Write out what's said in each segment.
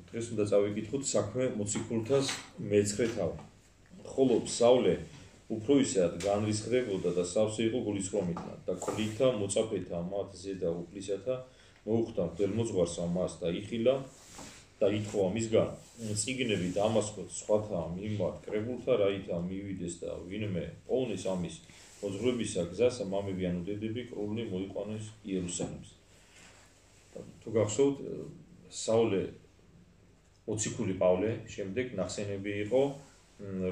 დღეს უნდა წავიკითხოთ საქმე მოციქულთას მეცხრე თავი. ხოლო საულე უფრო ისეად განრისხდებოდა და სავსე იყო გულისხმობიდან და კლითა მოწაფეთა მათ ზედა უფლისათა მოუხდა მღვდელმოძღვარსა მას და იხილა და ითხოვა მისგან წიგნები დამასკოს სხვათა მიმართ კრებულთა რაითა მივიდეს და ვინმე პოვნის ამის მოძღვრებისა გზასა მამები ანუ დედები კრული მოიყვანეს იერუსალიმს. თუ გახსოვთ საულე მოციქული პავლე შემდეგ ნახსენები იყო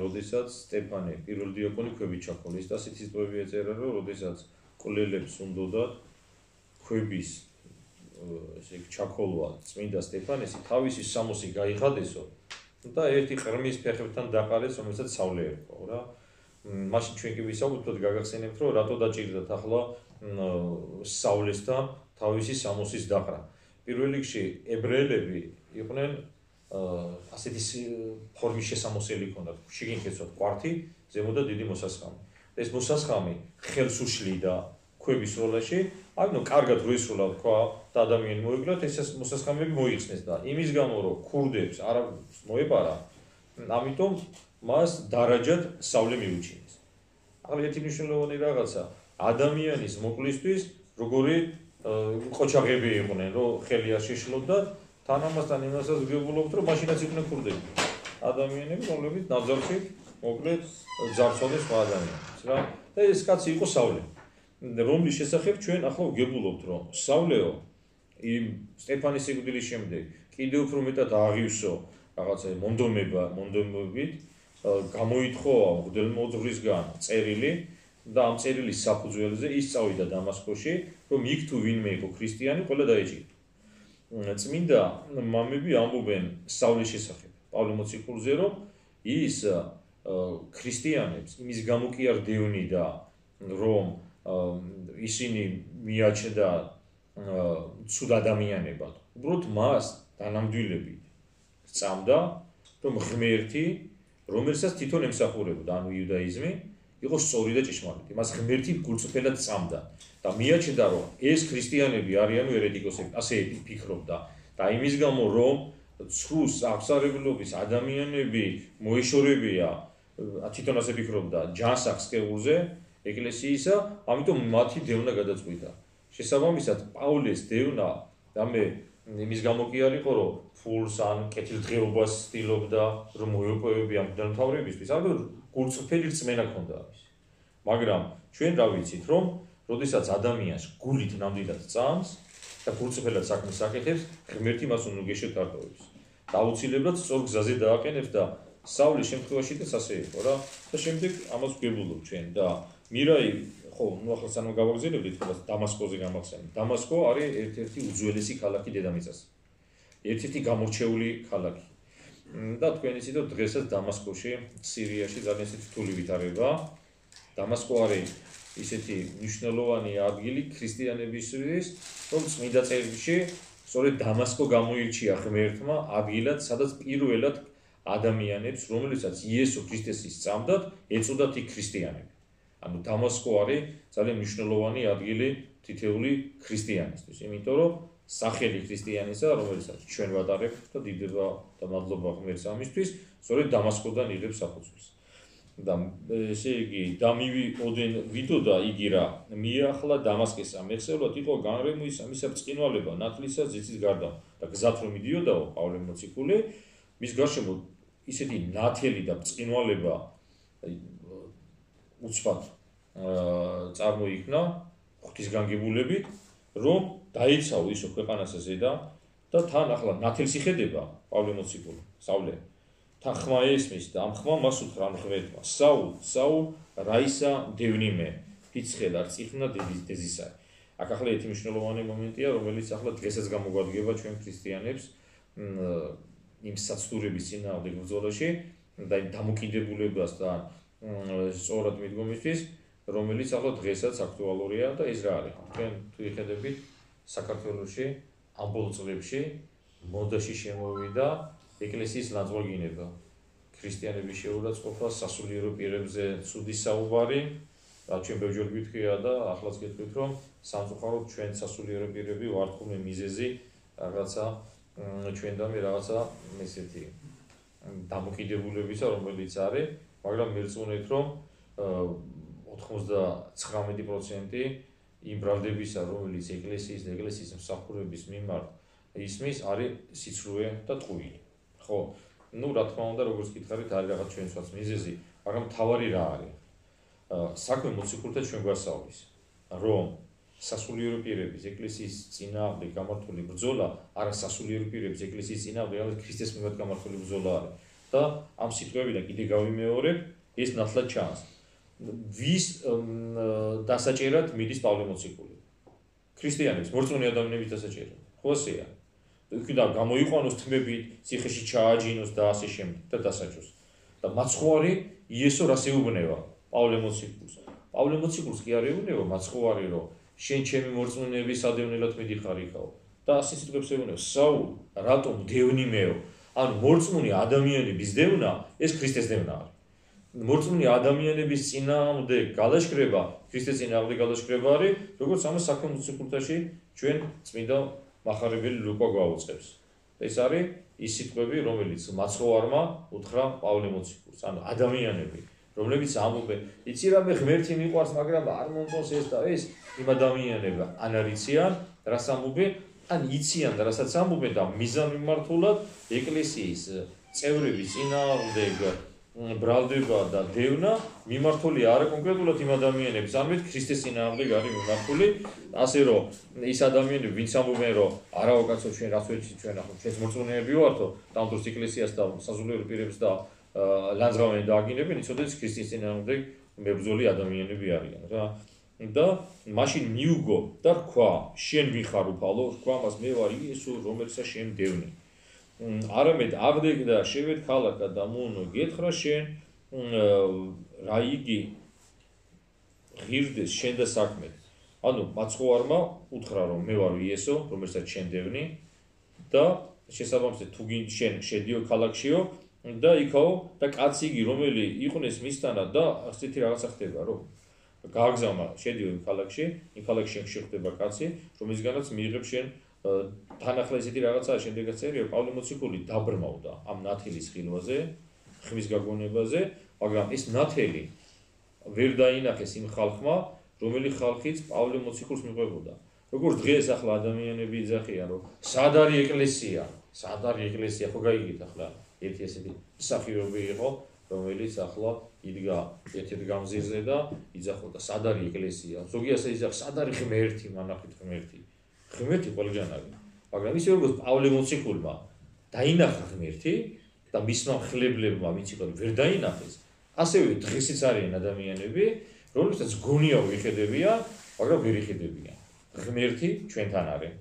როდესაც სტეფანე პირველ დიაკონი ქვებით ჩაქოლეს და ასეთი სიტყვები ეწერა რომ როდესაც კვლელებს უნდოდათ ქვების ესე ჩაქოლვა წმინდა სტეფანესი თავისი სამოსი გაიხადესო და ერთი ყრმის ფეხებთან დაყარეს რომელსაც საულე ერქვა რა მაშინ ჩვენ კი ვისაუბროთ გაგახსენებთ რომ რატო დაჭირდათ ახლა საულესთან თავისი სამოსის დაყრა პირველ რიგში ებრაელები იყვნენ ასეთი ფორმის შესამოსელი ჰქონდათ შიგნით ეცვათ კვართი ზემოდან დიდი მოსასხამი ეს მოსასხამი ხელს უშლიდა ქვების როლაში ანუ კარგად რო ისროლა თქვა და ადამიანი მოიგლოთ ეს მოსასხამები მოიხსნეს და იმის გამო რომ ქურდებს არ მოეპარა ამიტომ მას დარაჯად საულე მიუჩინეს ახლა ერთი მნიშვნელოვანი რაღაცა ადამიანის მოკლისთვის როგორი ყოჩაღები იყვნენ რომ ხელი არ შეშლოდა თან ამასთან იმასაც ვგებულობთ რომ მაშინაც იყვნენ ქურდები ადამიანები რომლებიც ნაძარში მოკლედ ძარცვადნენ სხვა ადამიანებს რა და ეს კაცი იყო საულე რომლის შესახებ ჩვენ ახლა ვგებულობთ რომ საულეო იმ სტეფანის სიკვდილის შემდეგ კიდევ უფრო მეტად აღივსო რაღაცა მონდომებით გამოითხოვა მღვდელმოძღვრისგან წერილი და ამ წერილის საფუძველზე ის წავიდა დამასკოში რომ იქ თუ ვინმე იყო ქრისტიანი ყველა დაეჭირა წმინდა მამები ამბობენ საულის შესახებ პავლე მოციქულზე რომ ის ქრისტიანებს იმის გამო კი არ დევნიდა რომ ისინი მიაჩნდა ცუდ ადამიანებად უბრალოდ მას დანამდვილებით სწამდა რომ ღმერთი რომელსაც თვითონ ემსახურებოდა ანუ იუდაიზმი იყო სწორი და ჭიშმარიტი მას ღმერთი გულწრფელად სწამდა და მიაჩნდა რომ ეს ქრისტიანები არიან ერეტიკოსები ასე ფიქრობდა და იმის გამო რომ ცრუს აღსარებლობის ადამიანები მოეშორებია თვითონ ასე ფიქრობდა ჯანსაღ სქეულზე ეკლესიისა ამიტომ მათი დევნა გადაწყვიტა შესაბამისად პავლეს დევნა და მე იმის გამო კი არ იყო რომ ფულს ან კეთილდღეობას ცდილობდა რომ მოეპოვებია მღვდელმთავრებისთვის ანუ გულწრფელი რწმენა ჰქონდა ამის მაგრამ ჩვენ რა ვიცით რომ როდესაც ადამიანს გულით ნამდვილად წამს და გულწრფელად საქმეს აკეთებს ღმერთი მას უნუგეშოდ დარდოვებს და აუცილებლად სწორ გზაზე დააყენებს და საულის შემთხვევაში და ასე იყო რა და შემდეგ ამას ვგებულობ ჩვენ და მირაი ხო ნუ ახლა სანამ გავაგზავნებთ თქოს დამასკოზე გამახსენებთ დამასკო არის ერთ-ერთი უძველესი ქალაქი დედამიწაზე ერთ-ერთი გამორჩეული ქალაქი და თქვენ იცით რომ დღესაც დამასკოში სირიაში ძალიან რთული ვითარება დამასკო არის ისეთი მნიშვნელოვანი ადგილი ქრისტიანებისთვის რომ წმინდა წერილში სწორედ დამასკო გამოირჩია ღმერთმა ადგილად სადაც პირველად ადამიანებს რომელიცაც იესო ქრისტესი სწამდათ ეწოდათ იქ ქრისტიანები ანუ დამასკო არის ძალიან მნიშვნელოვანი ადგილი თითოეული ქრისტიანისთვის იმიტომ რომ სახელი ქრისტიანისა რომელსაც ჩვენ ვატარებთ და დიდება და მადლობა ღმერთს ამისთვის სწორედ დამასკოდან იღებს საფუძველს და ესე იგი დამივიოდნენ ვიდო და იგი რა მიახლა დამასკესა მეხსევლად იყო განრემვის ამისა ბრწყინვალება ნათლისა ზიცის გარდა და გზად რომ მიდიოდაო პავლე მოციქული მის გარშემო ისეთი ნათელი და ბრწყინვალება უცბად წარმოიქმნა ღვთის განგებულებით რომ დაიცავ ისო ქვეყანასა ზედა და თან ახლა ნათელს იხედება პავლე მოციქული საულე თან ხმა ესმის და ამ ხმა მას უთხრა ამ ღმერთმა საულ რაისა დევნიმე ფიცხელ არ წიხნა დეზისა აქ ახლა ერთი მნიშვნელოვანი მომენტია რომელიც ახლა დღესაც გამოგვადგება ჩვენ ქრისტიანებს იმ საცდურების წინააღმდეგ ბრძოლაში და იმ დამოკიდებულებას და სწორად მიდგომისთვის რომელიც ახლა დღესაც აქტუალურია და ეს რა არის თქვენ თუ იხედებით საქართველოში ამ ბოლო წლებში მოდაში შემოვიდა ეკლესიის ნაწყობინება ქრისტიანების შეურაცხყოფა სასულიერო პირებზე ცუდი საუბარი რაც ჩვენ ბევრჯერ გვითხრია და ახლაც გეტყვით რომ სამწუხაროდ ჩვენ სასულიერო პირები ვართ ხოლმე მიზეზი რაღაცა ჩვენ და მე რაღაცა ესეთი დამოკიდებულებისა, რომელიც არის, მაგრამ მერწმუნეთ, რომ 99% იმ ბრალდებისა, რომელიც ეკლესიის და ეკლესიის მსახურების მიმართ ისმის, არის სიცრუე და ტყუილი. ხო? ნუ რა თქმა უნდა, როგორც გითხარით, არის რაღაც ჩვენსაც მიზეზი, მაგრამ თავარი რა არის? საქმე მოციქულთა ჩვენ გვასწავლის, რომ სასულიერო პირების ეკლესიის წინააღმდეგ გამართული ბრძოლა არა სასულიერო პირების ეკლესიის წინააღმდეგ, არამედ ქრისტეს მიმართ გამართული ბრძოლა არის. და ამ სიტყვებიდან კიდე გავიმეორებ, ეს ნათლად ჩანს. ვის დასაჭერად მიდის პავლე მოციქული? ქრისტიანების, მორწმუნე ადამიანების დასაჭერად. ხო ასეა? და გამოიყვანოს თმებით, ციხეში ჩააჯინოს და ასე შემდეგ და დასაჯოს. და მაცხოვარი იესო რას ეუბნება პავლე მოციქულს? პავლე მოციქულს კი არ ეუბნება მაცხოვარი, რომ შენ ჩემი მორწმუნეების ადევნელად მიდიხარ იქაო. და ასე სიტყვებს ეუბნება, საულ, რატომ დევნი მეო? ანუ მორწმუნე ადამიანების დევნა ეს ქრისტეს დევნა არის. მორწმუნე ადამიანების წინააღმდეგ გალაშქრება, ქრისტეს წინააღმდეგ გალაშქრება არის, როგორც ამას საქმე მოციქულთაში ჩვენ წმინდა მახარებელი ლუკა გვაუწყებს. ეს არის ის სიტყვები, რომელიც მაცხოვარმა უთხრა პავლე მოციქულს, ანუ ადამიანები, რომლებიც ამბობენ, იცი რა მე ღმერთი მიყვარს, მაგრამ არ მომწონს ეს და ეს, იმ ადამიანებმა ან არიციან, რას ამბობენ, ან იციან და რასაც ამბობენ და მიზანმიმართულად ეკლესიის წევრების წინააღმდეგ ბრალდება და დევნა მიმართული არა კონკრეტულად იმ ადამიანებს, არამედ ქრისტეს წინააღმდეგ არის მიმართული, ასე რომ ის ადამიანები, ვინც ამბობენ, რომ არაო კაცო, ჩვენ რაც ვიცით, ჩვენ ახლა ჩვენს მორწმუნეები ვართო, დამდროს ეკლესიას და სასულიერო პირებს და ლანძღავენ და აგინებენ, იცოდეს ქრისტეს წინააღმდეგ მებრძოლი ადამიანები არიან რა. და მაშინ მიუგო და თქვა, შენ ვიხარ უფალო, თქვა მას მე ვარ იესო, რომელსაც შენ დევნი. არამედ აღდეგ და შევედ ქალაქა და მონო გეთხრა შენ რა იგი ღირდეს შენ და საქმე. ანუ მაცხოვარმა უთხრა, რომ მე ვარ იესო, რომელსაც შენ დევნი და შესაბამისად თუ შენ შედიო ქალაქშიო და იქაო და კაცი იგი რომელი იყვნეს მისთანად და ასეთი რაღაცა ხდება, რომ გააგზავნა შედიო იმ ქალაქში ხდება კაცი, რომლისგანაც მიიღებს შენ თანახლა ესეთი რაღაცაა შემდეგაც წერია პავლე მოციქული დაბრმავდა ამ ნათელის ხილვაზე, ხმის გაგონებაზე, მაგრამ ეს ნათელი ვერ დაინახეს იმ ხალხმა, რომელი ხალხიც პავლე მოციქულს მიყვებოდა. როგორც დღეს ახლა ადამიანები იძახიან, რომ სად არის ეკლესია, ხო გაიგეთ ახლა ერთი ესეთი მსახიობი იყო, რომელიც ახლა იდგა ერთ-ერთ გამზირზე და იძახოდა სად არის ეკლესია. ზოგი ასე იძახს, სად არის ღმერთი, მანახით ღმერთი. ღმერთი ყველგან არის, მაგრამ ისე როგორც პავლე მოციქულმა დაინახა ღმერთი და მისმა მხლებლებმა ვინც იყო ვერ დაინახეს, ასევე დღესაც არიან ადამიანები, რომლებსაც გონია ვიხედებიან, მაგრამ ვერ იხედებიან. ღმერთი ჩვენთან არის,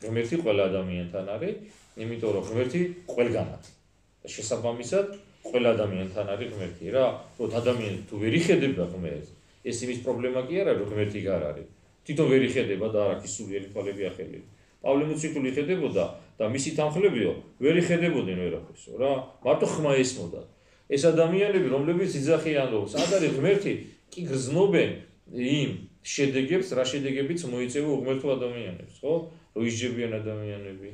ღმერთი ყველა ადამიანთან არის, იმიტომ რომ ღმერთი ყველგან არის. და შესაბამისად ყველა ადამიანთან არის ღმერთი რა, რომ ადამიანი თუ ვერ იხედება ღმერთს, ეს იმის პრობლემა კი არა, რომ ღმერთი არ არის. თვითონ ვერ იხედება და არ აქვს სულიერი თვალები ახელი. პავლე მოციქული იხედებოდა და მისი თანხლებიო ვერ იხედებოდნენ ვერაფერსო რა, მარტო ხმა ესმოდა. ეს ადამიანები, რომლებიც იძახიან, რომ სად არის ღმერთი, კი გრძნობენ იმ შედეგებს, რა შედეგებიც მოიწევა უღმერთო ადამიანებს, ხო? რომ ისჯებიან ადამიანები,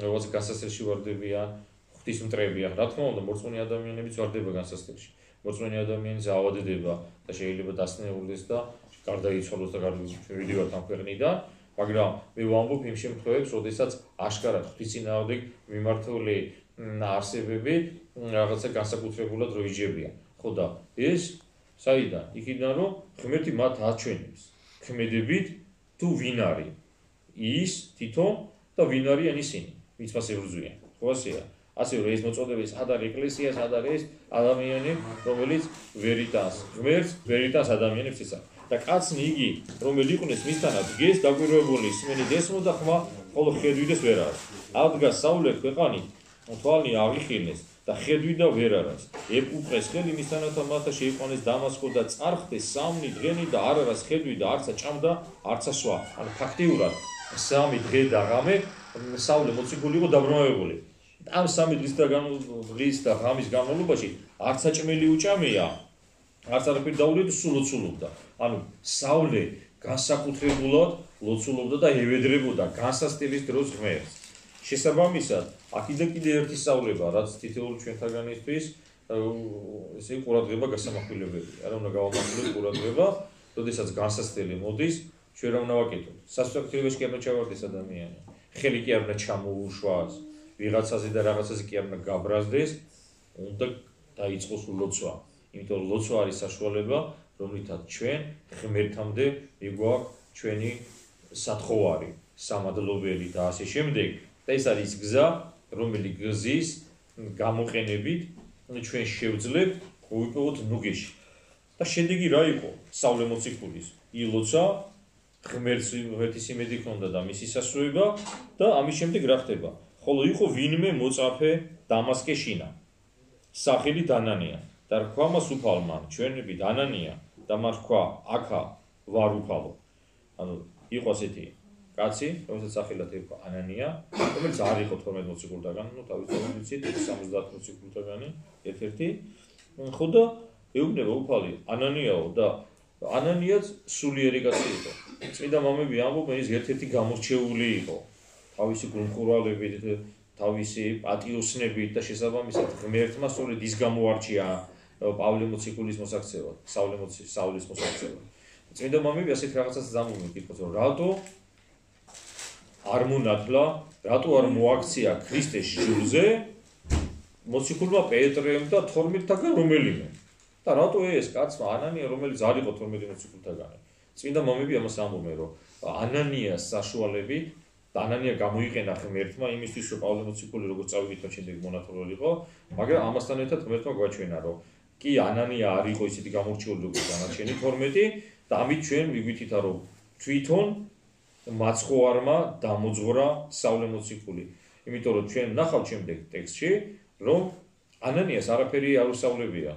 როგორც განსასწრებში ვარდებიან, ღვთის მტრებიან. რა თქმა უნდა, მორწმუნე ადამიანებიც ვარდება განსასწრებში. მორწმუნე ადამიანის ავადდება და შეიძლება დასნეულდეს და გარდაიცვალოს და გადავიდივართ ამ ქვეყნიდან, მაგრამ მე ვამბობ იმ შემთხვევებს, როდესაც აშკარად ღვთის წინააღმდეგ მიმართული არსებები რაღაცა განსაკუთრებულად რო იჯებიან. ხო და ეს საიდან? იქიდან რომ ღმერთი მათ აჩვენებს ქმედებით თუ ვინ არის ის თვითონ და ვინ არიან ისინი, ვინც მას ებრძვიან. ხო ასეა? ასე რომ ეს მოწოდები სად არის ეკლესია, სად არის ეს ადამიანი, რომელიც ვერ იტანს ღმერთს, ვერ იტანს ადამიანებს ისა. და კაცნი იგი, რომელი იყვნეს მისთანაც დგეს დაკვირვებული სმენით ესმოდა ხმა, ხოლო ხედვიდეს ვერ არის. ადგა საულე ქვეყანით, თვალნი აღიხილეს და ხედვი და ვერ არის. ეკუპყეს ხელი მისთანათა მათა შეიყვანეს დამასკო და წარხდეს სამნი დღენი და არ არის ხედვი და არცა ჭამდა, არცა სვა. ანუ ფაქტიურად 3 დღე და ღამე საულე მოციქული იყო დაბრმავებული. ამ 3 დღის და ღამის განმავლობაში არცა ჭმელი უჭამია, არც არაფერი დაუდედა, სულ ლოცულობდა. ანუ საულე განსაკუთრებულად ლოცულობდა და ევედრებოდა განსასწრების დროს ღმერთს. შესაბამისად, აქედან კიდე ერთი სწავლება, რაც თითოეული ჩვენთაგანისთვის ესე ყურადღება გასამახვილებელია. რა უნდა გავამახვილოთ ყურადღება, როდესაც განსაცდელი მოდის, ჩვენ რა უნდა ვაკეთოთ? სასწრაფოებაში კი არ უნდა ჩავარდეს ადამიანი. ხელი კი არ უნდა ჩამოუშვას, ვიღაცაზე და რაღაცაზე კი არ უნდა გაბრაზდეს, უნდა დაიწყოს ლოცვა. იმიტომ რომ ლოცვა არის საშუალება, რომლითაც ჩვენ ღმერთამდე მიგვაქვს ჩვენი სათხოვარი, სამადლობელი და ასე შემდეგ. და ეს არის გზა, რომელი გზის გამოყენებით ჩვენ შევძლებთ მოვიპოვოთ ნუგეში. და შედეგი რა იყო? სავლე მოციქულის ილოცა, ღმერთის იმედი ჰქონდა და მისი სასუება და ამის შემდეგ რა ხდება? ხოლო იყო ვინმე მოწაფე დამასკეშინა. სახელი დანანია და რქვა მას უფალმა, ჩვენები დანანია და მას რქვა აქა ვარ უფალო. ანუ იყო ასეთი კაცი, რომელსაც სახელად ერქვა ანანია, რომელიც არ იყო 12 მოციქულთაგან, ну თავისთავად ვიცით 70 მოციქულთაგანი, ერთ-ერთი. ხო და ეუბნება უფალი ანანიაო და ანანიაც სულიერი კაცი იყო. წმინდა მამები ამბობენ, ის ერთ-ერთი გამორჩეული იყო. თავისი გულმხურვალებით, თავისი პატიოსნებით და შესაბამისად ღმერთმა სწორედ ის გამოარჩია პავლე მოციქულის მოსაქცევად, საულის მოსაქცევად. წმინდა მამები ასეთ რაღაცას ამბობენ, კითხოთ, რომ რატო არ მონათლა, რატო არ მოაქცია ქრისტეს ჟურზე მოციქულმა პეტრემ და 12-თაგან რომელიმე. და რატო ეს კაცმა ანანია, რომელიც არ იყო 12 მოციქულთაგანი. წმინდა მამები ამას ამბობენ, რომ ანანიას საშუალებით და ანანია გამოიყენა ღმერთმა იმისთვის, რომ პავლე მოციქული როგორც წავიკითხოთ შემდეგ მონათლულიყო, მაგრამ ამასთან ერთად ღმერთმა გვაჩვენა, რომ კი ანანია არ იყო ისეთი გამორჩეული როგორც დანარჩენი 12 და ამით ჩვენ ვიგვითითა, რომ თვითონ მაცხოვარმა დამოძღვრა სავლე მოციქული. იმიტომ რომ ჩვენ ნახავთ შემდეგ ტექსტში, რომ ანანიას არაფერი არ უსწავლებია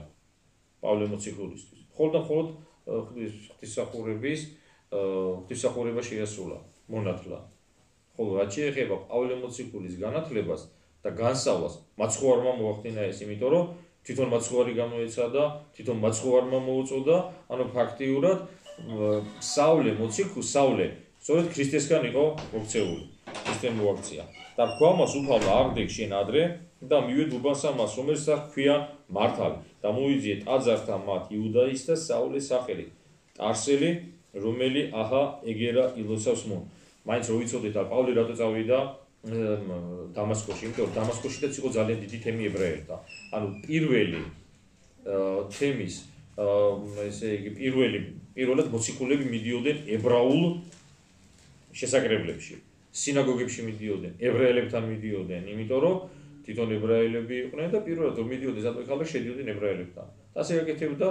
პავლე მოციქულისთვის. მხოლოდ და მხოლოდ ღვთისმსახურება შეასრულა, მონათლა. ხოლო რაც შეეხება პავლე მოციქულის განათლებას და განსწავლას, მაცხოვარმა მოახდინა ეს, იმიტომ რომ თვითონ მაცხოვარი გამოეცადა, თვითონ მაცხოვარმა მოუწოდა, ანუ ფაქტიურად სავლე მოციქული სწორედ ქრისტესგან იყო მოქცეული, ქრისტემ მოაქცია. და რქვა მას უფალმა აღდეგ შენ ადრე და მივედ უბანსა მას, რომელსაც ჰქვიან მართალი და მოიძიე ტაძართა მათ იუდაის და საულეს სახელი, ტარსელი, რომელი აჰა ეგერა ილოცავს მონ. მაინც რო ვიცოდეთ, პავლე რატო წავიდა დამასკოში, იმიტომ რომ დამასკოშიც იყო ძალიან დიდი თემი ებრაელთა. ანუ პირველი თემის ესე იგი პირველად მოციქულები მიდიოდნენ ებრაულ შესაკრებლებში. სინაგოგებში მიდიოდნენ, ებრაელებთან მიდიოდნენ, იმიტომ რომ თვითონ ებრაელები იყვნენ და პირველად რომ მიდიოდნენ ზადმეხალბე შედიოდნენ ებრაელებთან. და ასე აკეთებდა,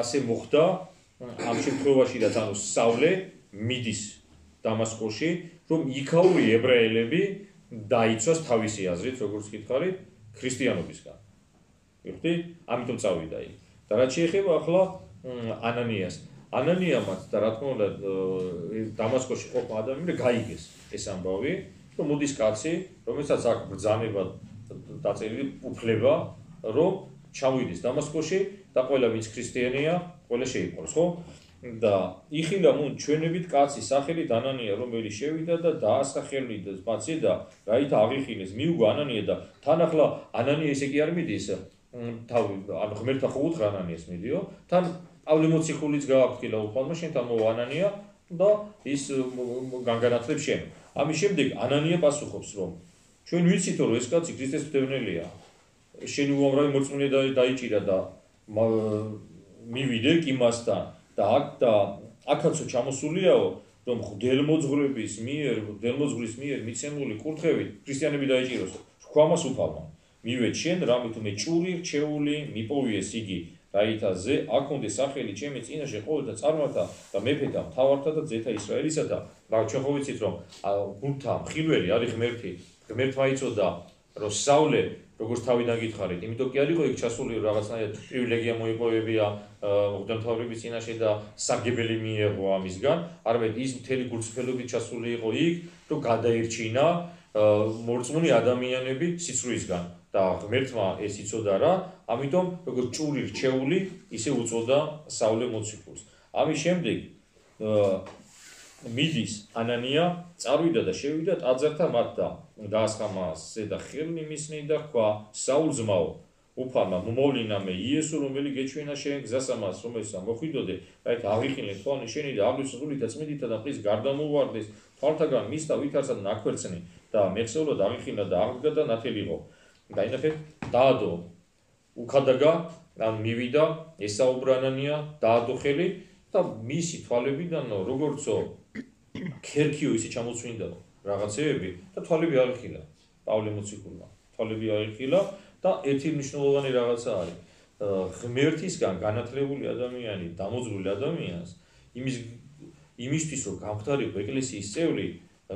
ასე მოხდა ამ შემთხვევაში რაც ანუ სავლე მიდის დამასკოში, რომ იქაური ებრაელები დაიცვას თავისი აზრით, როგორც გითხარით, ქრისტიანობისგან. ვიხდით? ამიტომ წავიდა იქ. და რაც შეეხება ახლა ანანიას. ანანიამაც და რა თქმა უნდა დამასკოში ყოფა ადამიანი გაიგეს ეს ამბავი, რომ მოდის კაცი, რომელსაც აქვს ბრძანება დაწერილი უფლება, რომ ჩავიდეს დამასკოში და ყველა ვინც ქრისტიანია, ყველა შეიპყროს, ხო? და იხილა მუნ ჩვენებით კაცი სახელი დანანია, რომელიც შევიდა და დაასახელიდა ბაცი და რაით აღიხილეს, მიუგო ანანია და თან ახლა ანანია ესე კი არ მიდის, თავი ანუ ღმერთმა ხო უთხრა ანანიას მიდიო, თან პავლე მოციქულიც გააფრთხილა უფალმა, შენთან მოვა ანანია და ის განგანათლებს შენ. ამის შემდეგ ანანია პასუხობს, რომ ჩვენ ვიცით, რომ ეს კაცი ქრისტეს მდევნელია. შენი უამრავი მოწმენე დაიჭირა და მივიდე კი მასთან და აქაცო ჩამოსულიაო, რომ მღვდელმოძღვრის მიერ მიცემული კურთხევით ქრისტიანები დაიჭიროს. რქვა მას უფალმა. მივედ შენ, რამით მე ჭური რჩეული მიპოვიეს იგი, რაითაზე აქონდეს სახელი ჩემი წინაშე ყოველთა წარმართა და მეფეთა, მთავართა და ძეთა ისრაელისათა. მაგრამ ჩვენ ხო ვიცით, რომ გულთა მხილველი არის ღმერთი. ღმერთმა იცოდა, რომ სავლე როგორც თავიდან გითხარით, იმიტომ კი არ იყო იქ ჩასული რაღაცნაირად პრივილეგია მოიპოვებია მღვდელმთავრების წინაშე და სარგებელი მიეღო ამისგან, არამედ ის მთელი გულწრფელობით ჩასული იყო იქ, რომ გადაირჩინა მორწმუნე ადამიანები სიცრუისგან. და ღმერთმა ეს იცოდა რა, ამიტომ როგორც ჭური რჩეული, ისე უწოდა სავლე მოციქულს. ამის შემდეგ მიდის ანანია წარვიდა და შევიდა ტაძართან მათ და დაასხა მას ზედა ხელნი მისნი და თქვა საულზმაო უფალმა მომოვლინა მე იესო რომელი გეჩვენა შენ გზას ამას რომელსაც მოხვიდოდე რაით აღიხილე თვალნი შენი და აღლის სრულითა წმიდითა და ყრის გარდამოვარდეს თვალთაგან მის და ვითარცა ნაქვერცნი და მეხსევლად აღიხილა და აღდგა და ნათელიღო დაინახეთ დაადო უქადაგა ან მივიდა ესაუბრა ანანია დაადო ხელი და მისი თვალებიდან როგორცო ქერქიო ისე ჩამოწვინდა რაღაცეები და თვალები აღიხილა პავლე მოციქულმა თვალები აღიხილა და ერთი მნიშვნელოვანი რაღაცა არის ღმერთისგან განათლებული ადამიანი დამოძღვრული ადამიანს იმისთვის რომ გამختارიყო ეკლესიის წევრი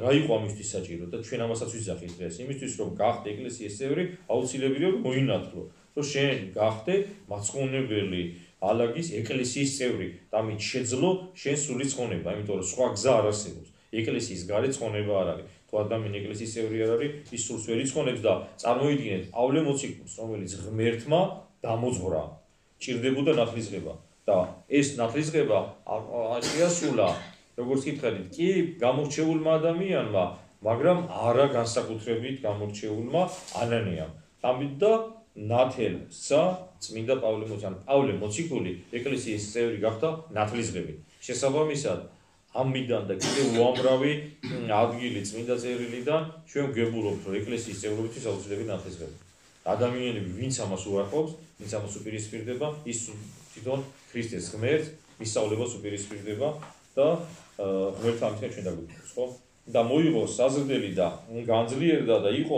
რა იყო ამისთვის საჭირო და ჩვენ ამასაც ვიზახით დღეს იმისთვის რომ გახდე ეკლესიის წევრი აუცილებელია რომ მოინათლო რომ შენ გახდე მაცხოვნებელი ალაგის ეკლესიის წევრი და ამით შეძლო შენ სული ცხონება იმიტომ რომ სხვა გზა არ არსებობს ეკლესიის გარეთ ცხონება არ არის თუ ადამიანი ეკლესიის წევრი არ არის ის სულს ვერ იცხონებს და წარმოიდგინეთ პავლე მოციქულს რომელიც ღმერთმა დამოძღვრა ჭირდებოდა ნათლისღება და ეს ნათლისღება შეასრულა როგორც გითხარით კი გამორჩეულმა ადამიანმა მაგრამ არა განსაკუთრებით გამორჩეულმა ანანიამ ამით და ნათელსა წმინდა პავლე მოციქული ეკლესიის წევრი გახდა ნათლისღებით შესაბამისად ამიდან და კიდევ უამრავი ადგილი წმინდა წერილიდან ჩვენ ვგებულობთ რომ ეკლესიის წევრობისთვის აუცილებელი ნათლისღება ადამიანები ვინც ამას უარყოფს ვინც ამას უპირისპირდება ის თვითონ ქრისტეს ღმერთს მისწავლებას უპირისპირდება და ღმერთთან ამისგან ჩვენ დაგვიწყოს ხო და მოიღო საზრდელი და განძლიერდა და იყო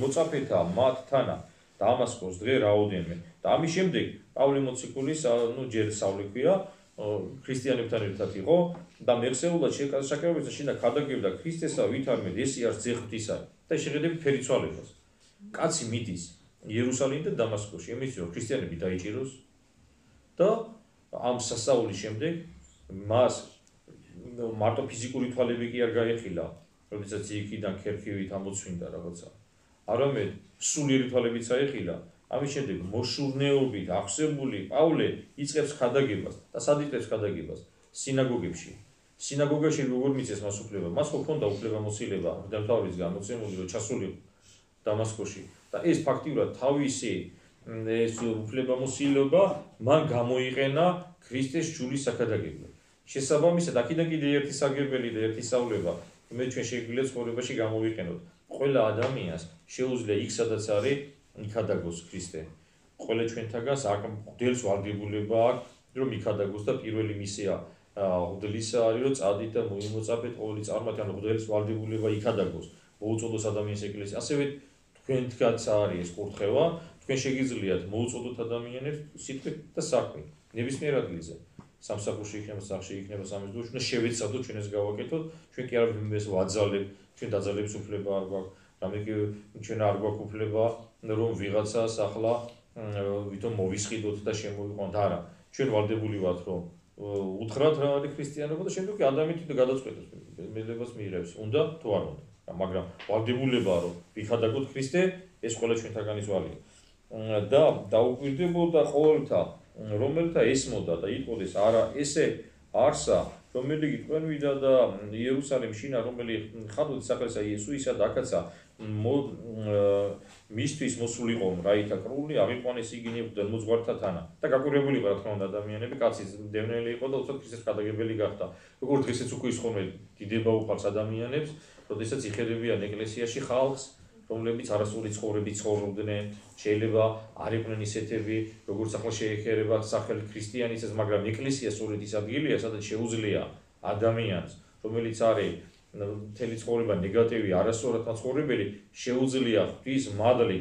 მოწაფეთა მათთანა დამასკოს დღე რაოდენმე და ამის შემდეგ პავლე მოციქულის ჯერ საული ქვია ქრისტიანებთან ერთად იყო და მეხსეულად შეკავებდა შინდა ქადაგებდა ქრისტესა ვითარმედ ესი არც ძეხვთისა და შეხედებით ფერიცვალებას კაცი მიდის იერუსალიმში და დამასკოში იმის რომ ქრისტიანები დაიჭიროს და ამ სასაულის შემდეგ მას მარტო ფიზიკური თვალები კი არ გაეხილა როდესაც იქიდან ქერქივით ამოწვინდა რაღაცა არამედ სულიერი თვალებიც აეხილა ამის შემდეგ მოშურნეობით აღსებული პავლე იწყებს ქადაგებას და სად იწყებს ქადაგებას სინაგოგებში სინაგოგაში როგორ მიწეს მას უფლება მას ჰქონდა უფლებამოსილება მღვდელმთავრის გამოცემული რომ ჩასულიყო დამასკოში და ეს ფაქტიურად თავისი ეს უფლებამოსილება მან გამოიყენა ქრისტეს ჯულის საქადაგებლად შესაბამისად აქედან კიდე ერთი საგებელი და ერთი სწავლება მე ჩვენ შეგვიძლია ცხოვრებაში გამოვიყენოთ ყველა ადამიანს შეუძლია იქ სადაც არის იქადაგოს ქრისტე ყველა ჩვენთაგანს აქ მღვდელს ვალდებულება აქვს რომ იქადაგოს და პირველი მისია მღვდლისა არის რომ წადით და მოიმოწაფეთ ყოველი წარმართი ან მღვდელის ვალდებულება იქადაგოს მოუწოდოს ადამიანის ეკლესია ასევე თქვენთანაც არის ეს კურთხევა თქვენ შეგიძლიათ მოუწოდოთ ადამიანებს სიტყვით და საქმით ნებისმიერ ადგილზე სამსახურში იქნება სახში იქნება სამეზდოში უნდა შევეცადოთ ჩვენ ეს გავაკეთოთ ჩვენ კი არ ვიმეს ვაძალებ ჩვენ დაძალების უფლება არ გვაქვს რამე კი ჩვენ არ გვაქვს უფლება რომ ვიღაცას ახლა ვითომ მოვისყიდოთ და შემოვიყვანოთ არა ჩვენ ვალდებული ვართ რომ უთხრათ რა არის ქრისტიანობა და შემდეგ კი ადამიანი თვითონ გადაწყვეტოს მედლებას მიიღებს უნდა თუ არ უნდა მაგრამ ვალდებულებაა რომ ვიხადაგოთ ქრისტე ეს ყველა ჩვენთაგანის ვალია და დაუკვირდებოდა ყოველთა რომელთა ესმოდა და იტყოდეს არა ესე არსა რომელიც თქვენვიდა და იერუსალიმ შინა რომელი ხადოთ სახელსა იესოისა და აქაცა მისთვის მოსულიყო რაითა კრული აღიყვანეს იგინი მღვდელმოძღვართათანა და გაკვირვებული იყო რა თქმა უნდა ადამიანები კაცი დევნელი იყო და უცებ ქრისტეს ქადაგებელი გახდა როგორ დღესაც უკვე ისხონვენ დიდება უყარს ადამიანებს როდესაც იხედებიან ეკლესიაში ხალხს რომლებიც არასწორი ცხოვრებით ცხოვრობდნენ შეიძლება არ იყვნენ ისეთები როგორც ახლა შეეხერება სახელი ქრისტიანისას მაგრამ ეკლესია სწორედ ის ადგილია სადაც შეუძლია ადამიანს რომელიც არის მთელი ცხოვრება ნეგატივი არასწორად მაცხოვრებელი შეუძლია ღვთის მადლი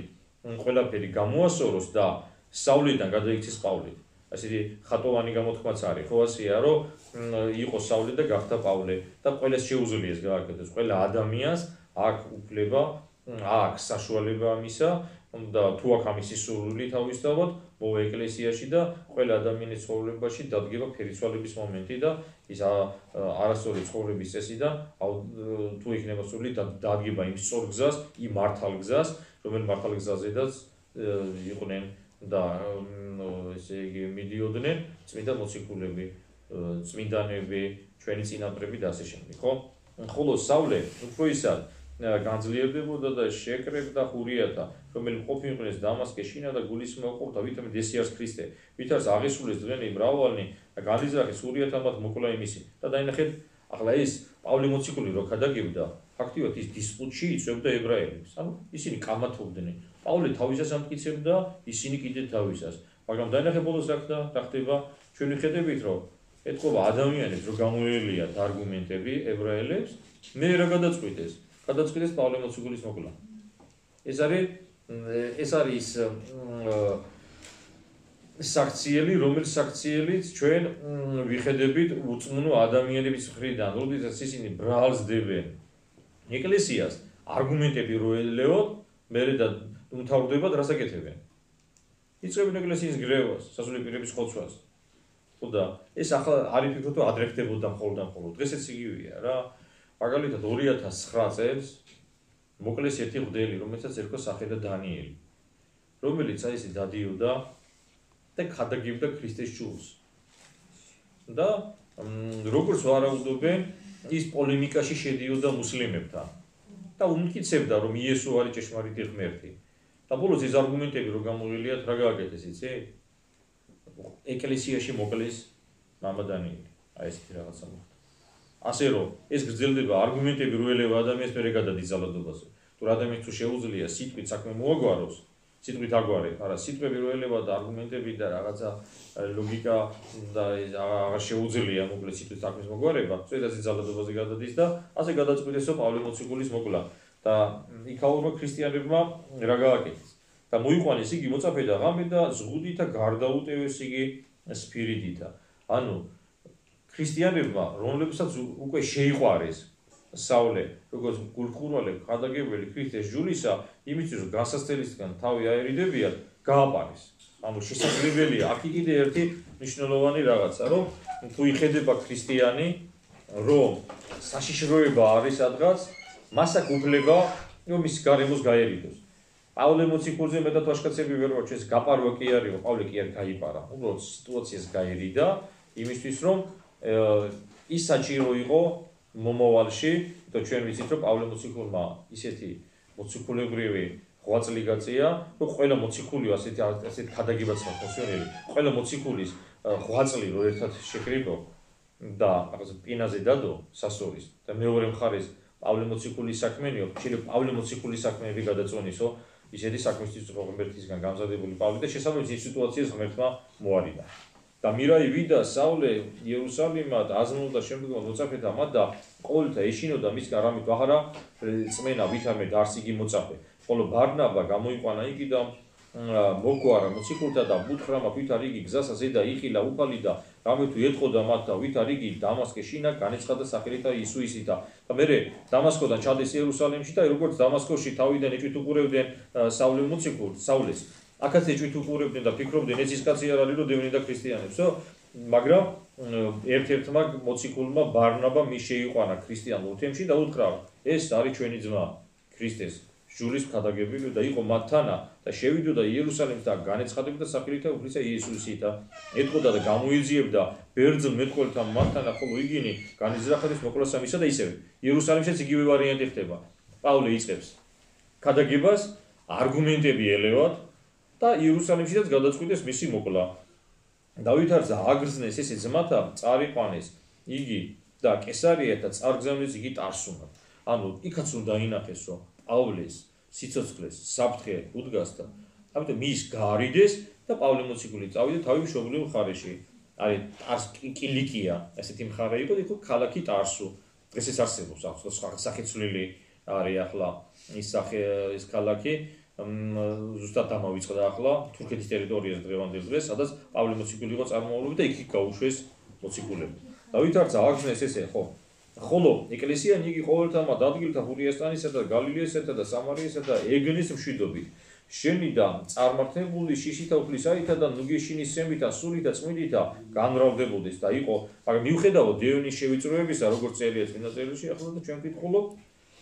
ყველაფერი გამოასწოროს და სწავლიდან გადაიქცეს პავლე ასეთი ხატოვანი გამოთქმაც არის ხო ასეა რომ იყო სწავლე და გახდა პავლე და ყველას შეუძლია ეს გააკეთოს ყველა ადამიანს აქვს უფლება აქვს საშუალება ამისა და თუ აქვს ამისი სურვილი თავისთავად მოვა ეკლესიაში და ყველა ადამიანის ცხოვრებაში დადგება ფერიცვალების მომენტი და ის არასწორი ცხოვრების წესიდან თუ იქნება სურვილი დადგება იმ სწორ გზას იმ მართალ გზას რომელ მართალ გზაზედაც იყვნენ და ესე იგი მიდიოდნენ წმინდა მოციქულები წმინდანები, ჩვენი წინაპრები და ასე შემდეგ, ხო? ხოლო საულე უფრო ისად განძლიერდებოდა და შეკრებდა ხურიათა, რომელიც ყოფილიყნეს დამასკის შინა და გულისმოყოფდა ვითომ დესიარს ქრისტე, ვითარს აღესრულეს დღენი მრავალნი და განიზრახეს ხურიათა მათ მოკლა იმისი. და დაინახეთ, ახლა ეს პავლე მოციქული რო გადაგებდა, ფაქტიურად ის დისპუტში იწვევდა ებრაელებს. ანუ ისინი კამათობდნენ. პავლე თავისას ამტკიცებდა, ისინი კიდე თავისას. მაგრამ დაინახეთ ბოლოს რა ხდება, ჩვენ ვიხედებით, რომ ეთქობა ადამიანებს რო გამოელიათ არგუმენტები ებრაელებს, მე რა გადაწყვიტეს? გადაწყვიტეს პავლე მოციქულის მოკლა. ეს არის საქციელი, რომელიც საქციელიც ჩვენ ვიხედებით უწმუნო ადამიანების მხრიდან, როდესაც ისინი ბრალსდებენ ეკლესიას, არგუმენტები რო ელეოთ, მერე და უმთავრდებად რას აკეთებენ? იწყებენ ეკლესიის გრევას, სასულიერო პირების ხოცვას. ხოდა ეს ახლა არ იფიქროთ, რომ ადრე ხდებოდა მხოლოდ. დღესაც იგივეა რა. მაგალითად 2009 წელს მოკლეს ერთი მღვდელი, რომელსაც ერქვა სახე და დანიელი, რომელიც აი ესე დადიოდა და გადაგებდა ქრისტეს ჯულს. და როგორც ვარაუდობენ, ის პოლემიკაში შედიოდა მუსლიმებთან და უმტკიცებდა, რომ იესო არის ჭეშმარიტი ღმერთი. და ბოლოს ეს არგუმენტები რო გამოელიათ, რა გააკეთეს, იცი? ეკლესიაში მოკლეს მამა დანიელი. აი ესეთი რაღაცა მოხდა. ასე რომ ეს გრძელდება არგუმენტები რო ელევა ადამიანს მერე გადადის ძალადობაზე. თუ ადამიანს თუ შეუძლია სიტყვით საქმე მოაგვაროს, სიტყვით აგვარე, არა სიტყვები რო ელევა და არგუმენტები და რაღაცა ლოგიკა და აღარ შეუძლია მოკლედ სიტყვით საქმის მოგვარება, წედაზე ძალადობაზე გადადის და ასე გადაწყვიტესო პავლე მოციქულის მოკლა და იქაურმა ქრისტიანებმა რა გააკეთეს. და მოიყვანეს იგი მოწაფე და ღამე და ზღუდით და გარდაუტევეს იგი სპირიდითა. ანუ ქრისტიანებმა, რომლებსაც უკვე შეიყვარეს საულე, როგორც გულხურვალე გადაგებელი ქრისტეს ჯულისა, იმისთვის რომ განსასწრებისგან თავი აერიდებიათ, გააპარეს. ანუ შესაძლებელია, აქ კიდე ერთი მნიშვნელოვანი რაღაცა, რომ თუ იხედება ქრისტიანი, რომ საშიშროება არის სადღაც, მას აქვს უფლება, რომ ის გარემოს გაერიდოს. პავლე მოციქულზე მეტად ვაჟკაცები ვერ ვარჩეს, გაპარვა კი არის, რომ პავლე კი არ გაიპარა. უბრალოდ სიტუაციას გაერიდა, იმისთვის რომ ის საჭირო იყო მომავალში, და ჩვენ ვიცით, რომ პავლე მოციქულმა ისეთი მოციქულებრივი ღვაწლი გაწია, რომ ყველა მოციქული ასეთ გადაგებაც ფუნქციონერი, ყველა მოციქულის ღვაწლი რო ერთად შეკრიბო და რაღაც პინაზე დადო სასორის და მეორე მხარეს პავლე მოციქულის საქმენიო, შეიძლება პავლე მოციქულის საქმეები გადაწონისო, ისეთი საქმისთვის ღმერთისგან გამზადებული პავლე და შესაბამისად ის სიტუაციას ღმერთმა მოარიდა. და მირაი ვიდა საულე იერუსალიმად აზრმუნდა შემდგომ მოწაფეთა მათ და ყოველთა ეშინოდა მისგან რამით აღარა წმენა ვითამედ არც იგი მოწაფე. ხოლო ბარნაბა გამოიყვანა იგი და მოგვარა მოციქულთა და ბუთხრამა ვითარ იგი გზასა ზედა იხილა უფალი და რამე თუ ეთყოდა მათ და ვითარ იგი დამასკის შინა განეცხადა სახელითა იესუისითა. და მერე დამასკოდან ჩადეს იერუსალიმში და როგორც დამასკოში თავიდან ეჭვით უყურებდნენ საულე მოციქულს, საულეს. აქაც ეჭვით უყურებდნენ და ფიქრობდნენ ეს ის კაცი არ არის რომ დევნიდა ქრისტიანებსო, მაგრამ ერთ-ერთმა მოციქულმა ბარნაბა მის შეიყვანა ქრისტიანულ თემში და უთხრა ეს არის ჩვენი ძმა ქრისტეს ჯულის გადაგებული და იყო მათთანა და შევიდოდა იერუსალიმს და განეცხადებდა სახელითა უფლისა იესუსითა. ეთყოდა და გამოიძიებდა ბერძნ მეტყველთა მათთანა, ხოლო იგინი განიზრახების მოკვლასამისა და ისევე იერუსალიმშიც იგივე ვარიანტი ხდება. პავლე იწყებს გადაგებას, არგუმენტები ელევათ და იერუსალიმშიც გადაწყვიტეს მისი მოკლა. დავით არზა აგრძნეს ესე ძმათა წარიყვანეს იგი და კესარიათა წარგზავნეს იგი ტარსუნად. ანუ იქაც უნდა ინახეს რომ პავლეს სიცოცხლეს საფრთხე უდგასდა. ამიტომ მის გაარიდეს და პავლე მოციქული წავიდა თავი მშობლიურ მხარეში. არის კილიკია, ესეთი მხარე იყო, იქ ქალაქი ტარსუ. დღესაც არსებობს, სახეცვლილი არის ახლა ის ქალაქი. ზუსტად დამავიწყდა ახლა თურქეთის ტერიტორიაზე დღევანდელ დღეს, სადაც პავლე მოციქული იყო წარმოავლობილი და იქ გაუშვეს მოციქულები. დავით არცა აგზნეს ესე, ხო? ხოლო ეკლესიანი იგი ყოველთამა დადგილთა ხურიასტანისა და გალილეისა და სამარიისა და ეგნის მშვიდობით. შენი და წარმართებული შიშითა უფლისაითა და ნუგეშინის სემითა სულითა წმინდითა განმრავლდებოდეს და იყო, მაგრამ მიუხედავად დევნის შევიწროებისა, როგორც წერია წმინდა წერილში, ახლა და ჩვენ ვკითხულობ,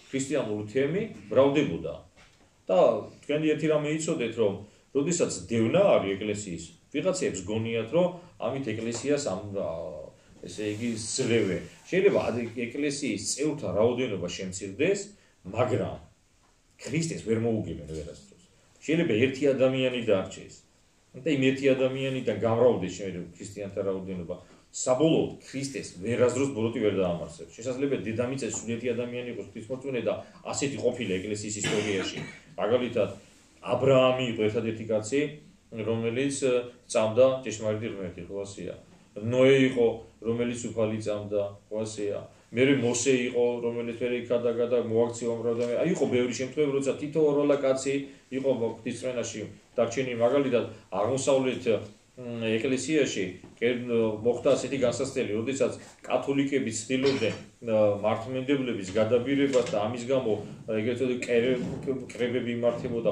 ქრისტიანული თემი მრავლდებოდა. და თქვენ ერთი რამე იცოდეთ, რომ როდესაც დევნა არის ეკლესიის, ვიღაცებს გონიათ, რომ ამით ეკლესიას ესე იგიძლევე. შეიძლება ეკლესიის წევრთა რაოდენობა შემცირდეს, მაგრამ ქრისტეს ვერ მოუგებენ ვერასდროს. შეიძლება ერთი ადამიანი დარჩეს. და იმ ერთი ადამიანიდან გამრავლდეს შეიძლება ქრისტიანთა რაოდენობა. საბოლოოდ ქრისტეს ვერასდროს ბოროტი ვერ დაამარცხებს. შესაძლოა დედამიწაზე სულ ერთი ადამიანი იყოს ღვთისმორწმუნე და ასეთი ყოფილა ეკლესიის ისტორიაში. მაგალითად, აბრაამი იყო ერთადერთი კაცი, რომელიც წამდა ჭეშმარიტი ღმერთი, ხო ასეა. ნოე იყო, რომელიც უფალი წამდა, ხო ასეა. მერე მოსე იყო, რომელიც მერე იქადაგა მოაქცია უმრავდა. აი იყო ბევრი შემთხვევა, როცა თითოეულ კაცი იყო ღვთისმრენაში დარჩენილი. მაგალითად, აღმოსავლეთ ეკლესიაში მოხდა ასეთი განსაცდელი, როდესაც კათოლიკები ცდილობდნენ მართლმადიდებლების გადაბირებას და ამის გამო ეგრეთ წოდებული კრებები იმართებოდა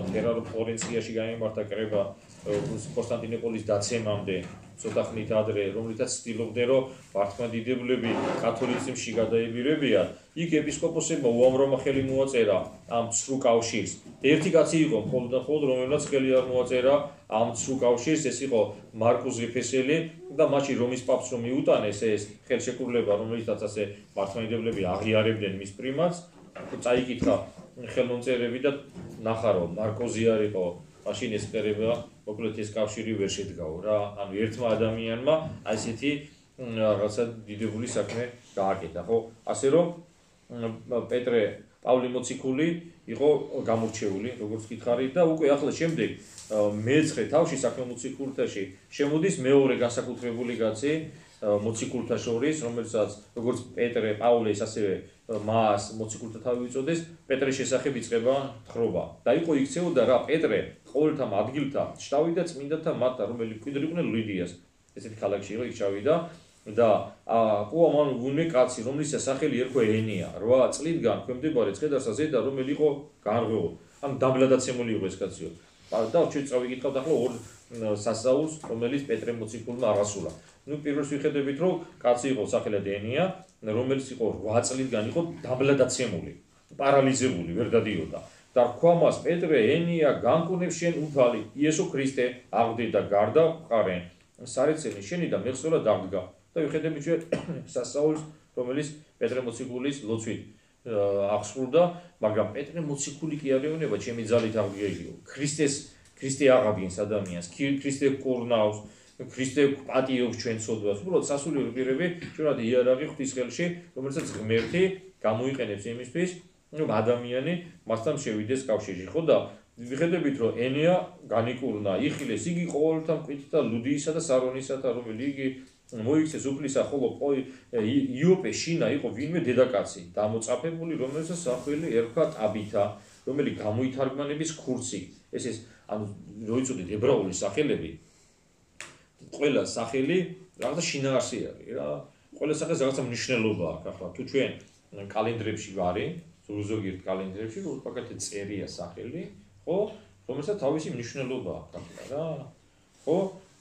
ფლორენციაში გაიმართა კრება კონსტანტინოპოლის დაცემამდე ცოტა ხნით ადრე, რომლითაც ცდილობდნენ რომ მართლმადიდებლები კათოლიციზმში გადაებირებიან. იქ ეპისკოპოსებმა უამრავმა ხელი მოაწერა ამ ცრუ კავშირს. ერთი კაცი იყო მხოლოდ რომელსაც ხელი არ მოაწერა ამ ცრუ კავშირს, ეს იყო მარკუს ღიფესელი და მაშინ რომის პაპს რომ მიუტანეს ეს ხელშეკრულება, რომელიცაც ასე მართლმადიდებლები აღიარებდნენ მის პრიმატს, წაიკითხა ხელმომწერები და ნახა რომ მარკოზი არ იყო, მაშინ ეს კრება, მოკლედ ეს კავშირი ვერ შედგაო რა. ანუ ერთმა ადამიანმა აი ესეთი რაღაცა დიდებული საქმე გააკეთა, ხო? ასე რომ პეტრე პავლე მოციქული იყო გამორჩეული, როგორც გითხარით და უკვე ახლა შემდეგ მეცხრე თავში საქმე მოციქულთაში შემოდის მეორე განსაკუთრებული კაცი მოციქულთა შორის, რომელსაც როგორც პეტრე პავლეს ასევე მას მოციქულთა თავი უწოდეს, პეტრეს შესახებ იწყება თხრობა. და იყო იქცეოდა რა პეტრე ყოველთა ადგილთა შტავიდა წმინდათა მათთა, რომელი მკვიდრიყვნენ ლიდიას. ესეთი ქალაქში იყო, იქ ჩავიდა და ყოამან ვუნე კაცი, რომლის სახელი ერქვა ენია, 8 წლიდან ქვემდებარე ცხედარსა ზედა, რომელი იყო განრღვეულ. ანუ დამბლადაცემული იყო ეს კაციო. და ჩვენ წავიკითხავთ ახლა ორ სასაულს, რომელიც პეტრე მოციქულმა აღასრულა. ნუ პირველს ვიხედებით, რომ კაცი იყო სახელად ენია, რომელიც იყო 8 წლიდან იყო დამბლადაცემული, პარალიზებული, ვერ დადიოდა. და რქვა მას პეტრე ენია განკუნებს შენ უფალი, იესო ქრისტე აღდი და გარდა ყარენ. სარეცელი შენი და მეხსოვნა დაგდგა. და ვიხედებით ჩვენ სასაულს, რომელიც პეტრე მოციქულის ლოცვით აღსრულდა, მაგრამ პეტრე მოციქული კი არ ეუბნება, ჩემი ძალით აღდგეიო. ქრისტე აღადგენს ადამიანს, ქრისტე კურნავს, ქრისტე პატიობს ჩვენ ცოდვას. უბრალოდ სასულიერო პირები ჩვენად იარაღი ღვთის ხელში, რომელსაც ღმერთი გამოიყენებს იმისთვის, რომ ადამიანი მასთან შევიდეს კავშირში. ხო და ვიხედებით, რომ ენია განიკურნა, იხილეს იგი ყოველთა მკვიდრთა ლუდიისა და სარონისათა, რომელი იგი მოიქცეს უფლისა, ხოლო იოპე შინა იყო ვინმე დედაკაცი, დამოწაფებული, რომელსაც სახელი ერქვა ტაბითა, რომელი გამოითარგმანების ქურცი. ეს ანუ როიწოდეთ ებრაული სახელები, ყველა სახელი რაღაცა შინაარსი არის რა. ყველა სახელს რაღაცა მნიშვნელობა აქვს. ახლა თუ ჩვენ კალენდრებში ვარი, ზოგიერთ კალენდრებში უპაკეთე წერია სახელი, ხო, რომელსაც თავისი მნიშვნელობა აქვს ახლა რა.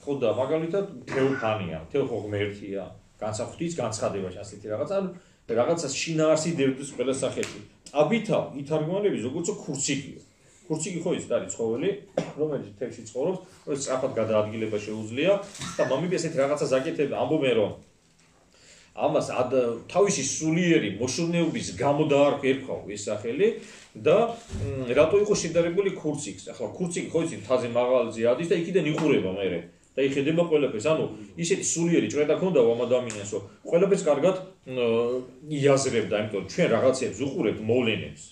ხო და მაგალითად თეოფანია, თეოხო ღმერთია, განსახუთის განცხადებაში ასეთი რაღაც, ანუ რაღაცა შინაარსი დევდეს ყველა სახელი. ტაბითა ითარგმანების როგორც ქურციკია. ქურციკი ხო ის არის ცხოველი, რომელიც თევზში ცხოვრობს, რომელიც სწრაფად გადაადგილება შეუძლია და მამები ესეთი რაღაცა ზაკეთებდა, ამბობენ რომ ამას თავისი სულიერი მოშურნეობის გამო დაარქვევა ეს სახელი და რატო იყო შედარებული ქურციკს. ახლა ქურციკი ხო იცით, თაზე მაღალზე ადის და იქიდან იყურება მერე და იხედება ყველაფერს. ანუ ისეთი სულიერი ჭრედა ქონდა ამ ადამიანს, რომ ყველაფერს კარგად იაზრებდა, იმიტომ რომ ჩვენ რაღაცებს უყურებთ მოვლენებს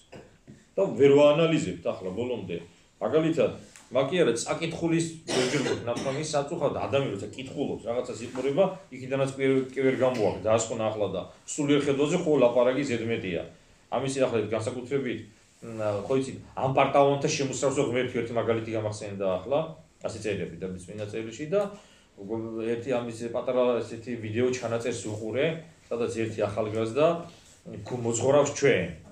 და ვერ ვაანალიზებთ ახლა ბოლომდე. მაგალითად, მაგიარა წაკითხulis ჯერჯერობით ნათქვამის საწუხად ადამიანი როცა კითხულობს, რაღაცას იყურება, იქიდანაც კი ვერ გამოაქვს დაასკვნა ახლა და სულიერ ხედვაზე ხო ლაპარაკი ზედმეტია. ამის ახლა განსაკუთრებით ხო იცით, ამ პარტაონთა შემოსავალზე ღმერთი ერთი მაგალითი გამახსენდა ახლა, ასე წერილები და წმინდა წერილში და ერთი ამის პატარა ესეთი ვიდეო ჩანაწერს უყურე, სადაც ერთი ახალგაზრდა მოძღვრავს ჩვენ.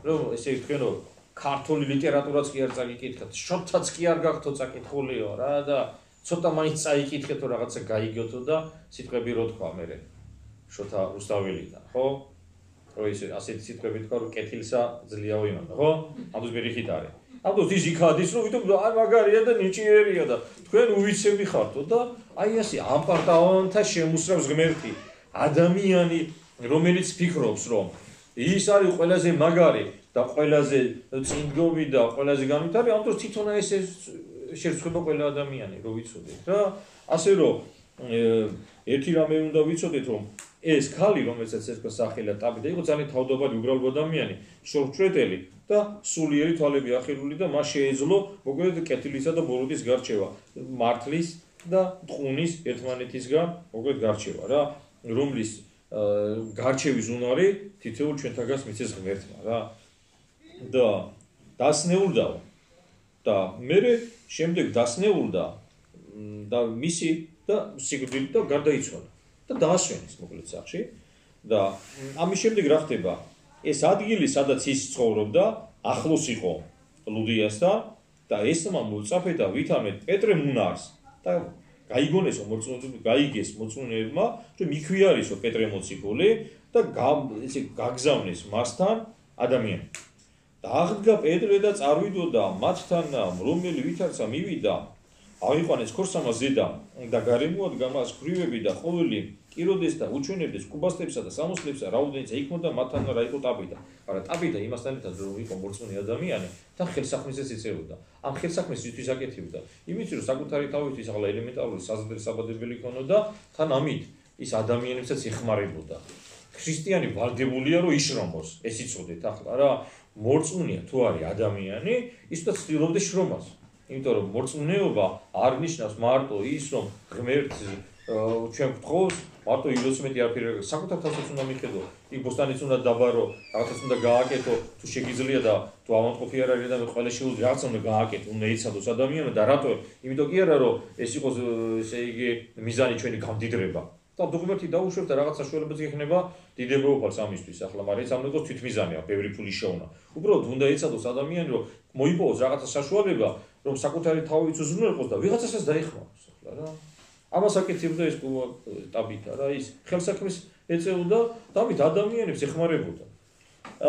რომ ესე თქვენ რომ ქართული ლიტერატურაც კი არ წაიკითხეთ, შოთაც კი არ გახთო წაკითხულიო რა და ცოტა მაინც წაიკითხეთო რაღაცა გაიგეთო და სიტყვები რო თქვა მე შოთა რუსთაველიდან, ხო? რო ისე ასეთი სიტყვები თქვა რომ კეთილსა ძლიაო იმანა, ხო? ამბობს ბერიხით არის. ამბობს ის იქადის რომ ვიტყვი აი მაგარია და ნიჭიერია და თქვენ უვიცები ხართო და აი ასე ამპარტაონთა შემოსრავს ღმერთი. ადამიანი რომელიც ფიქრობს რომ ის არის ყველაზე მაგარი და ყველაზე წინგოვი და ყველაზე განვითარებული ამ დროს თვითონ ეს შეერწყება ყველა ადამიანი რო ვიცოდეთ რა ასე რომ ერთი რამე უნდა ვიცოდეთ რომ ეს ქალი რომელსაც ერქვა სახელად ტაბიტა იყო ძალიან თავდადებული უბრალო ადამიანი შორჩრეტელი და სულიერი თვალები ახირული და მას შეეძლო მოკლედ კეთილისა და ბოროტის გარჩევა მართლის და ტყუნის ერთმანეთისგან მოკლედ გარჩევა რა რომლის გარჩევის უნარი თითოეულ ჩვენთაგანს მიცეს ღმერთმა რა და დასნეულდა და მე შემდეგ დასნეულდა და მისი და სიკვდილით და გარდაიცვალა და დაასვენეს მოკლედ სახში და ამის შემდეგ რა ხდება ეს ადგილი სადაც ის ცხოვრობდა ახლოს იყო ლუდიასთან და ესმა მოწაფეთა ვითამეთ პეტრე მუნარს და გაიგონესო გაიგეს მოწმუნეებმა რომ მიქვიარისო პეტრე მოციქული და ესე გაგზავნეს მასთან ადამიანი და აღდგა პეტრე და წარვიდოდა მათთან რომელი ვითარცა მივიდა აღიყვანეს ქორსამას ზედა და გარემოადგა მას ქრივები და ყოველი კიროდეს და უჩვენებდეს კუბასტებსა და სამოსლებსა რაოდენიც ეიქნოდა მათთან რა იყო ტაბიტა მაგრამ ტაბიტა იმასთან ერთად რომ იყო მორწმუნე ადამიანი და ხელსაქმესაც ეწეოდა ამ ხელსაქმეს ისთვის აკეთებდა იმით რომ საკუთარი თავისთვის ახლა ელემენტარული საზრდასაბადებელი ქონოდა თან ამით ის ადამიანებსაც ეხმარებოდა ქრისტიანი ვალდებულია რომ იშრომოს ეს იცოდეთ ახლა რა მორწმუნეა თუ არის ადამიანი ისто ცდილობდა შრომას იმიტომ რომ მორწმუნეობა არ ნიშნავს მარტო ის რომ ღმერთს ჩვენ გვთხოვს მარტო ილოცმეტი არაფერი საკუთარ თავსაც უნდა მიხედო იქ ბოსტანიც უნდა დაბარო რაღაცას უნდა გააკეთო თუ შეგიძლია და თუ ავანტყოფი არ არის და მე ყველა შეუძლია რაღაცა უნდა გააკეთო უნდა ეცადოს ადამიანმა და რატო იმიტომ კი არა რომ ეს იყოს ესე იგი მიზანი ჩვენი გამდიდრება და დოგმერთი დაუშვებს და რაღაც საშუალებაც იქნება დიდებოობას ამისთვის ახლა მაგრამ ეს ამ იყოს თვითმიზანია ბევრი ფული შეუნა უბრალოდ უნდა ეცადოს ადამიანი რომ მოიპოვოს რაღაცა საშუალება რომ საკუთარი თავიც უზრუნველყოს და ვიღაცასაც დაეხმაროს ახლა რა ამას აკეთებდა ეს ტაბიტა რა ის ხელსაქმეს ეწეოდა და ამით ადამიანებს ეხმარებოდა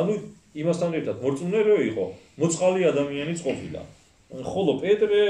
ანუ იმასთან ერთად მორწმუნე რო იყო მოწყალი ადამიანიც ყოფილა ხოლო პეტრე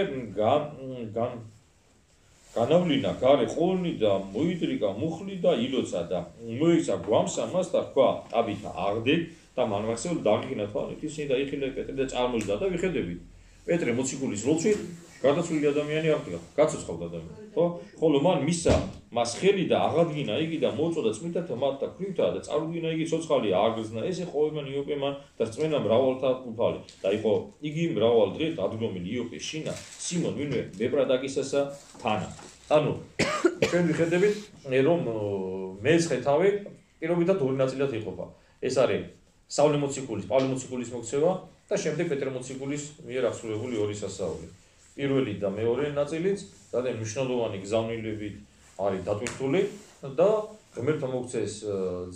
განავლინა გარე ყოლნი და მოიდრიგა მუხლი და ილოცა და მოიცა გვამსა მას და თქვა ტაბიტა აღდე და მანვახსეულ დაგიგნა თვალით ისინი დაიხილა პეტრე და წარმოიდგა და ვიხედებით პეტრე მოციქულის ლოცვით გადაცვლილი ადამიანი აღდგა გაცოცხლდა ადამიანი ხო ხოლო მან მისა მას ხელი და აღადგინა იგი და მოწოდა წმინდათა მათ და ქრივთა და წარუდგინა იგი ცოცხალი აგზნა ესე ყოველმან იოპემან და წმენა მრავალთა უფალი და იყო იგი მრავალ დღეს დადგომილი იოპეს შინა სიმონ ვინმე მეპრადაკისასა თანა ანუ ჩვენ ვიხედებით რომ მეცხრე თავი პირობითად ორი ნაწილად იყოფა ეს არის საულე მოციქულის პავლე მოციქულის მოქცევა და შემდეგ პეტრე მოციქულის მიერ აღსრულებული ორი სასწაული პირველი და მეორე ნაწილიც ძალიან მნიშვნელოვანი გზავნილებით არის დატვირთული და ღმერთმა მოგცეს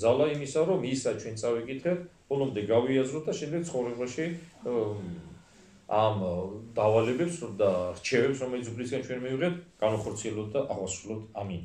ძალა იმისა რომ ისა ჩვენ წავიკითხეთ ბოლომდე გავიაზროთ და შემდეგ ცხოვრებაში ამ დავალებებს და რჩევებს რომელიც უფლისგან ჩვენ მივიღეთ განვახორციელოთ და აღვასრულოთ ამინ